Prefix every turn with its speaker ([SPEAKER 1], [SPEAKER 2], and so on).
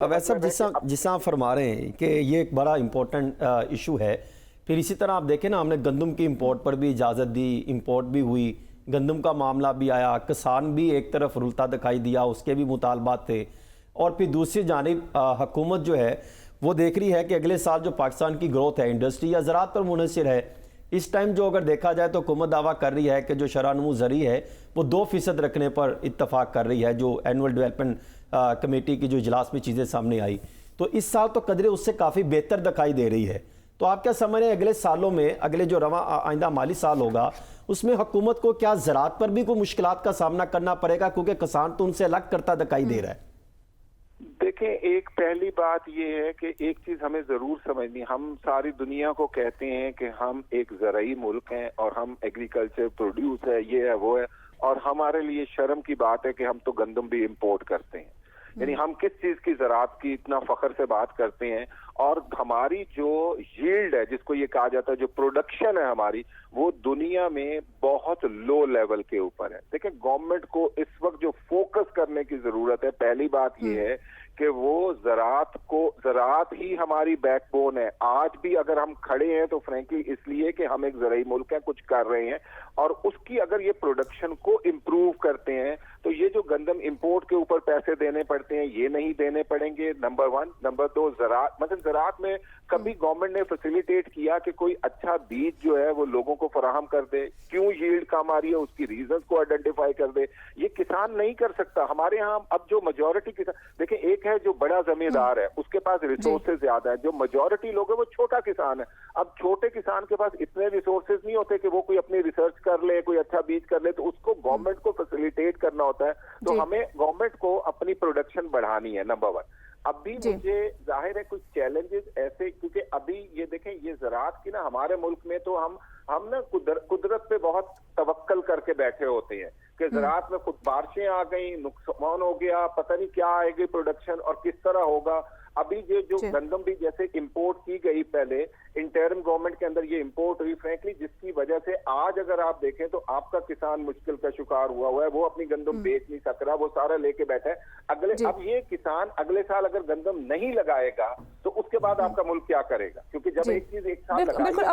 [SPEAKER 1] वैसे जिस आप फरमा रहे हैं कि ये एक बड़ा इम्पोर्टेंट इशू है। फिर इसी तरह आप देखें ना, हमने गंदम की इंपोर्ट पर भी इजाज़त दी, इंपोर्ट भी हुई, गंदम का मामला भी आया, किसान भी एक तरफ रुलता दिखाई दिया, उसके भी मुतालबात थे। और फिर दूसरी जानिब हुकूमत जो है वो देख रही है कि अगले साल जो पाकिस्तान की ग्रोथ है इंडस्ट्री या ज़राअत पर मुनहसर है। इस टाइम जो अगर देखा जाए तो हुकूमत दावा कर रही है कि जो शरह-नमू ज़री है वो 2% रखने पर इत्तफाक कर रही है, जो एनुअल डेवलपमेंट कमेटी की जो इजलास में चीज़ें सामने आई। तो इस साल तो कदरें उससे काफ़ी बेहतर दिखाई दे रही है। तो आप क्या समझ रहे हैं अगले सालों में, अगले जो रवा आइंदा माली साल होगा उसमें हुकूमत को क्या ज़राअत पर भी कोई मुश्किलात का सामना करना पड़ेगा, क्योंकि किसान तो उनसे अलग करता दिखाई दे रहा है?
[SPEAKER 2] देखें, एक पहली बात यह है कि एक चीज हमें जरूर समझनी, हम सारी दुनिया को कहते हैं कि हम एक ज़राई मुल्क हैं और हम एग्रीकल्चर प्रोड्यूस है, ये है वो है, और हमारे लिए शर्म की बात है कि हम तो गंदम भी इंपोर्ट करते हैं। यानी हम किस चीज की ज़राअत की इतना फख्र से बात करते हैं, और हमारी जो यील्ड है, जिसको ये कहा जाता है, जो प्रोडक्शन है हमारी, वो दुनिया में बहुत लो लेवल के ऊपर है। देखिए, गवर्नमेंट को इस वक्त जो फोकस करने की जरूरत है, पहली बात ये है कि वो ज़राअत ही हमारी बैकबोन है। आज भी अगर हम खड़े हैं तो फ्रेंकली इसलिए कि हम एक ज़राई मुल्क हैं, कुछ कर रहे हैं, और उसकी अगर ये प्रोडक्शन को इम्प्रूव करते हैं तो ये जो गंदम इंपोर्ट के ऊपर पैसे देने पड़ते हैं ये नहीं देने पड़ेंगे, नंबर 1। नंबर 2, ज़राअत, मतलब ज़राअत में कभी गवर्नमेंट ने फैसिलिटेट किया कि कोई अच्छा बीज जो है वो लोगों को फराहम कर दे, क्यों यील्ड कम आ रही है उसकी रीजंस को आइडेंटिफाई कर दे, ये किसान नहीं कर सकता। हमारे यहाँ अब जो मेजॉरिटी किसान, देखिए, एक है जो बड़ा जमींदार है, उसके पास रिसोर्सेज ज्यादा है, जो मेजॉरिटी लोग है वो छोटा किसान है। अब छोटे किसान के पास इतने रिसोर्सेज नहीं होते कि वो कोई अपनी रिसर्च कर ले, कोई अच्छा बीज कर ले, तो उसको गवर्नमेंट को फैसिलिटेट करना होता है। तो हमें गवर्नमेंट को अपनी प्रोडक्शन बढ़ानी है, नंबर 1। अभी मुझे जाहिर है कुछ चैलेंजेस ऐसे, क्योंकि अभी ये देखें, ये ज़राअत की ना हमारे मुल्क में तो हम ना कुदरत पे बहुत तवक्कल करके बैठे होते हैं कि ज़राअत में खुद बारिशें आ गई, नुकसान हो गया, पता नहीं क्या आएगी प्रोडक्शन और किस तरह होगा। अभी ये जो गंदम भी जैसे इंपोर्ट की गई, पहले इंटरिम गवर्नमेंट के अंदर ये इंपोर्ट हुई, फ्रैंकली जिसकी वजह से आज अगर आप देखें तो आपका किसान मुश्किल का शिकार हुआ है, वो अपनी गंदम बेच नहीं सक रहा, वो सारा लेके बैठा है। अब ये किसान अगले साल अगर गंदम नहीं लगाएगा तो उसके बाद आपका मुल्क क्या करेगा? क्योंकि जब एक चीज एक साल
[SPEAKER 3] बिल्कुल।